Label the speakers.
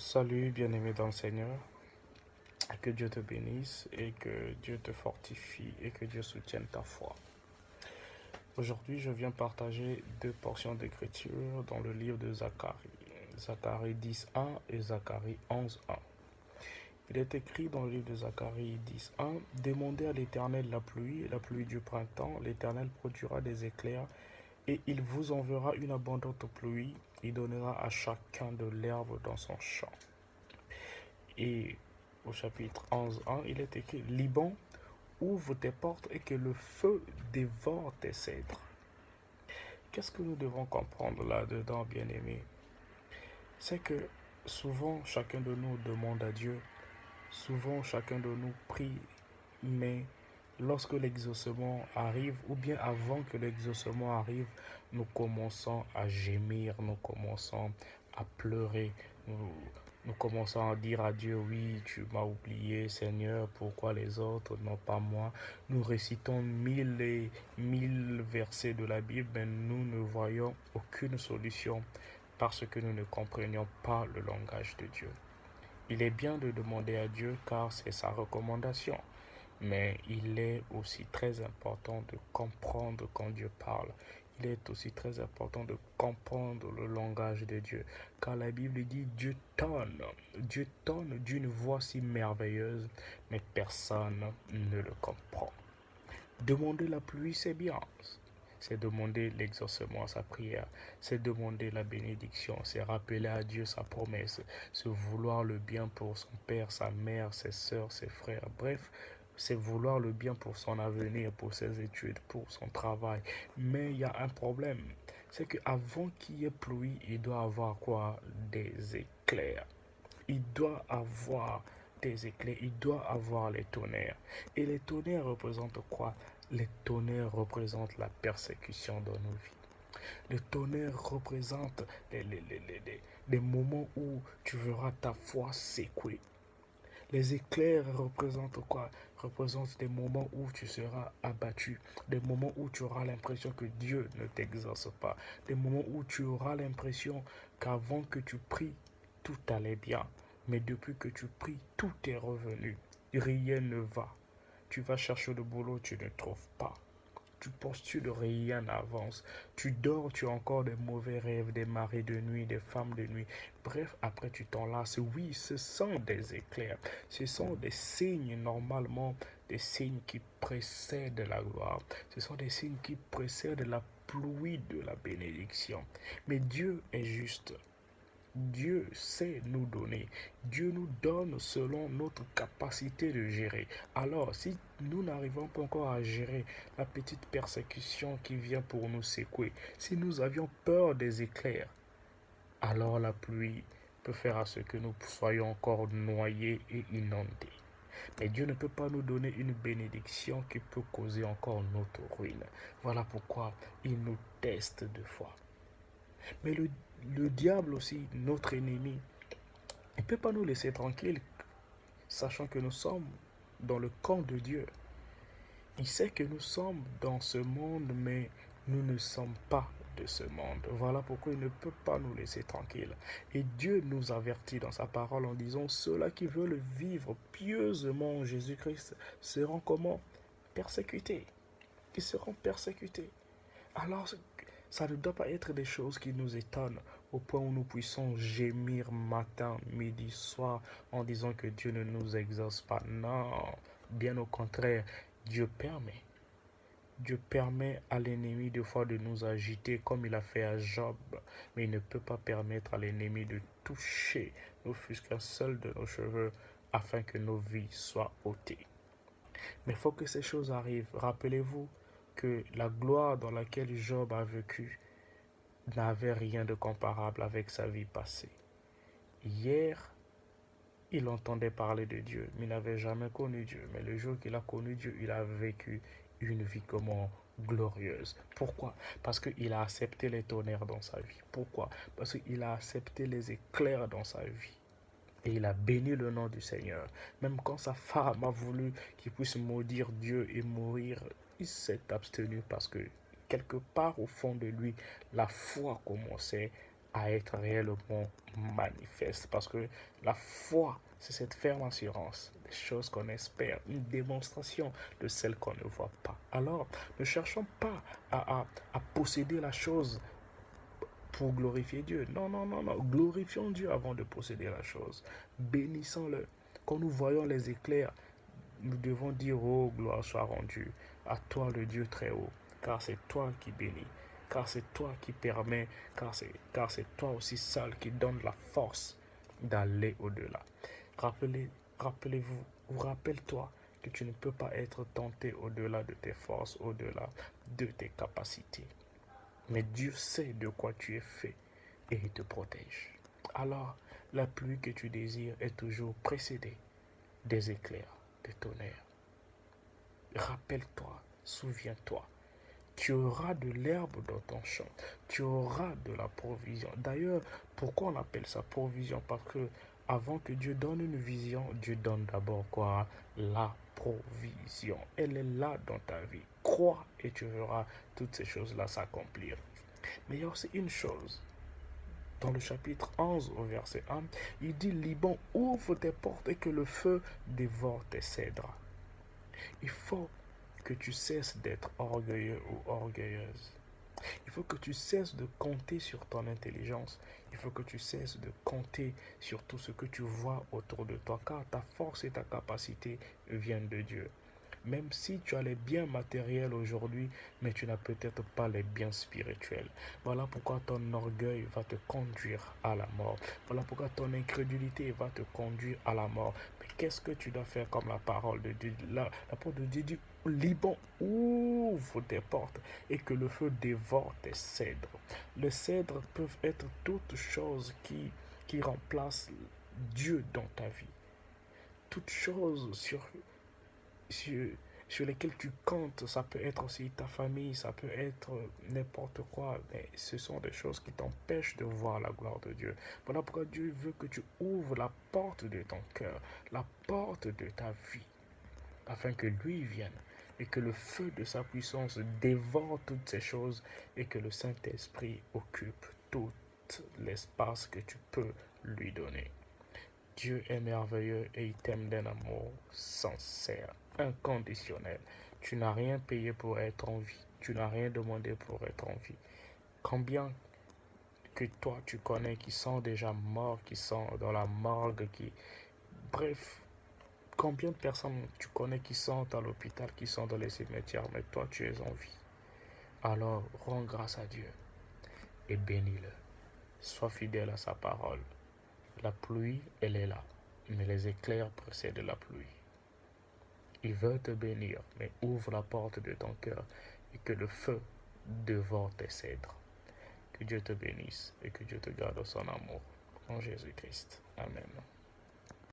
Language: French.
Speaker 1: Salut bien-aimé dans le Seigneur, que Dieu te bénisse et que Dieu te fortifie et que Dieu soutienne ta foi. Aujourd'hui, je viens partager deux portions d'écriture dans le livre de Zacharie, Zacharie 10.1 et Zacharie 11.1. Il est écrit dans le livre de Zacharie 10.1, « Demandez à l'Éternel la pluie du printemps, l'Éternel produira des éclairs et il vous enverra une abondante pluie, il donnera à chacun de l'herbe dans son champ. » Et au chapitre 11.1, il est écrit, « Liban, ouvre tes portes et que le feu dévore tes cèdres. » Qu'est-ce que nous devons comprendre là-dedans, bien-aimés? C'est que souvent, chacun de nous demande à Dieu, souvent, chacun de nous prie, mais lorsque l'exaucement arrive, ou bien avant que l'exaucement arrive, nous commençons à gémir, nous commençons à pleurer, nous commençons à dire à Dieu, oui, tu m'as oublié, Seigneur, pourquoi les autres, non pas moi. Nous récitons 1000 versets de la Bible, mais nous ne voyons aucune solution parce que nous ne comprenions pas le langage de Dieu. Il est bien de demander à Dieu car c'est sa recommandation. Mais il est aussi très important de comprendre quand Dieu parle. Il est aussi très important de comprendre le langage de Dieu. Car la Bible dit Dieu tonne d'une voix si merveilleuse, mais personne ne le comprend. Demander la pluie, c'est bien. C'est demander l'exaucement à sa prière. C'est demander la bénédiction. C'est rappeler à Dieu sa promesse. C'est vouloir le bien pour son père, sa mère, ses soeurs, ses frères. Bref, c'est vouloir le bien pour son avenir, pour ses études, pour son travail. Mais il y a un problème. C'est qu'avant qu'il y ait pluie, il doit avoir quoi? Des éclairs. Il doit avoir des éclairs, il doit avoir les tonnerres. Et les tonnerres représentent quoi? Les tonnerres représentent la persécution dans nos vies. Les tonnerres représentent les moments où tu verras ta foi secouer. Les éclairs représentent quoi? Représentent des moments où tu seras abattu, des moments où tu auras l'impression que Dieu ne t'exauce pas, des moments où tu auras l'impression qu'avant que tu pries, tout allait bien. Mais depuis que tu pries, tout est revenu. Rien ne va. Tu vas chercher le boulot, tu ne trouves pas. Tu postules, rien n'avance. Tu dors, tu as encore des mauvais rêves, des maris de nuit, des femmes de nuit. Bref, après tu t'en lasses. Oui, ce sont des éclairs. Ce sont des signes, normalement, des signes qui précèdent la gloire. Ce sont des signes qui précèdent la pluie de la bénédiction. Mais Dieu est juste. Dieu sait nous donner. Dieu nous donne selon notre capacité de gérer. Alors, si nous n'arrivons pas encore à gérer la petite persécution qui vient pour nous secouer, si nous avions peur des éclairs, alors la pluie peut faire à ce que nous soyons encore noyés et inondés. Mais Dieu ne peut pas nous donner une bénédiction qui peut causer encore notre ruine. Voilà pourquoi il nous teste deux fois. Mais le diable aussi, notre ennemi, il ne peut pas nous laisser tranquilles, sachant que nous sommes dans le camp de Dieu. Il sait que nous sommes dans ce monde, mais nous ne sommes pas de ce monde. Voilà pourquoi il ne peut pas nous laisser tranquilles. Et Dieu nous avertit dans sa parole en disant, ceux-là qui veulent vivre pieusement en Jésus-Christ seront comment? Persécutés. Ils seront persécutés. Alors, ça ne doit pas être des choses qui nous étonnent au point où nous puissions gémir matin, midi, soir en disant que Dieu ne nous exauce pas. Non, bien au contraire, Dieu permet. Dieu permet à l'ennemi des fois de nous agiter comme il a fait à Job, mais il ne peut pas permettre à l'ennemi de toucher ne fût-ce qu'un seul de nos cheveux afin que nos vies soient ôtées. Mais il faut que ces choses arrivent. Rappelez-vous que la gloire dans laquelle Job a vécu n'avait rien de comparable avec sa vie passée. Hier, il entendait parler de Dieu, mais il n'avait jamais connu Dieu. Mais le jour qu'il a connu Dieu, il a vécu une vie comment glorieuse. Pourquoi? Parce qu'il a accepté les tonnerres dans sa vie. Pourquoi? Parce qu'il a accepté les éclairs dans sa vie. Et il a béni le nom du Seigneur. Même quand sa femme a voulu qu'il puisse maudire Dieu et mourir, il s'est abstenu parce que quelque part au fond de lui, la foi commençait à être réellement manifeste. Parce que la foi, c'est cette ferme assurance des choses qu'on espère, une démonstration de celles qu'on ne voit pas. Alors, ne cherchons pas à posséder la chose pour glorifier Dieu. Non, non, non, non. Glorifions Dieu avant de posséder la chose. Bénissons-le. Quand nous voyons les éclairs, nous devons dire, oh, gloire soit rendue à toi, le Dieu très haut, car c'est toi qui bénis, car c'est toi qui permets, car c'est toi aussi seul qui donne la force d'aller au-delà. Rappelez-vous, ou rappelle-toi que tu ne peux pas être tenté au-delà de tes forces, au-delà de tes capacités. Mais Dieu sait de quoi tu es fait et il te protège. Alors, la pluie que tu désires est toujours précédée des éclairs, des tonnerres. Rappelle-toi, souviens-toi, tu auras de l'herbe dans ton champ, tu auras de la provision. D'ailleurs, pourquoi on appelle ça provision? Parce que avant que Dieu donne une vision, Dieu donne d'abord quoi? La provision. Elle est là dans ta vie. Crois et tu verras toutes ces choses-là s'accomplir. Mais il y a aussi une chose. Dans le chapitre 11 au verset 1, il dit, Liban, ouvre tes portes et que le feu dévore tes cèdres. Il faut que tu cesses d'être orgueilleux ou orgueilleuse. Il faut que tu cesses de compter sur ton intelligence. Il faut que tu cesses de compter sur tout ce que tu vois autour de toi, car ta force et ta capacité viennent de Dieu. Même si tu as les biens matériels aujourd'hui, mais tu n'as peut-être pas les biens spirituels. Voilà pourquoi ton orgueil va te conduire à la mort. Voilà pourquoi ton incrédulité va te conduire à la mort. Mais qu'est-ce que tu dois faire comme la parole de Dieu? La parole de Dieu dit, Liban, ouvre tes portes et que le feu dévore tes cèdres. Les cèdres peuvent être toutes choses qui remplacent Dieu dans ta vie. Toutes choses sur, sur lesquelles tu comptes, ça peut être aussi ta famille, ça peut être n'importe quoi, mais ce sont des choses qui t'empêchent de voir la gloire de Dieu. Voilà pourquoi Dieu veut que tu ouvres la porte de ton cœur, la porte de ta vie, afin que lui vienne et que le feu de sa puissance dévore toutes ces choses et que le Saint-Esprit occupe tout l'espace que tu peux lui donner. Dieu est merveilleux et il t'aime d'un amour sincère, inconditionnel. Tu n'as rien payé pour être en vie. Tu n'as rien demandé pour être en vie. Combien que toi tu connais qui sont déjà morts, qui sont dans la morgue, Bref, combien de personnes tu connais qui sont à l'hôpital, qui sont dans les cimetières, mais toi tu es en vie. Alors, rends grâce à Dieu et bénis-le. Sois fidèle à sa parole. La pluie, elle est là, mais les éclairs précèdent la pluie. Il veut te bénir, mais ouvre la porte de ton cœur et que le feu dévore tes cèdres. Que Dieu te bénisse et que Dieu te garde son amour. En Jésus-Christ. Amen.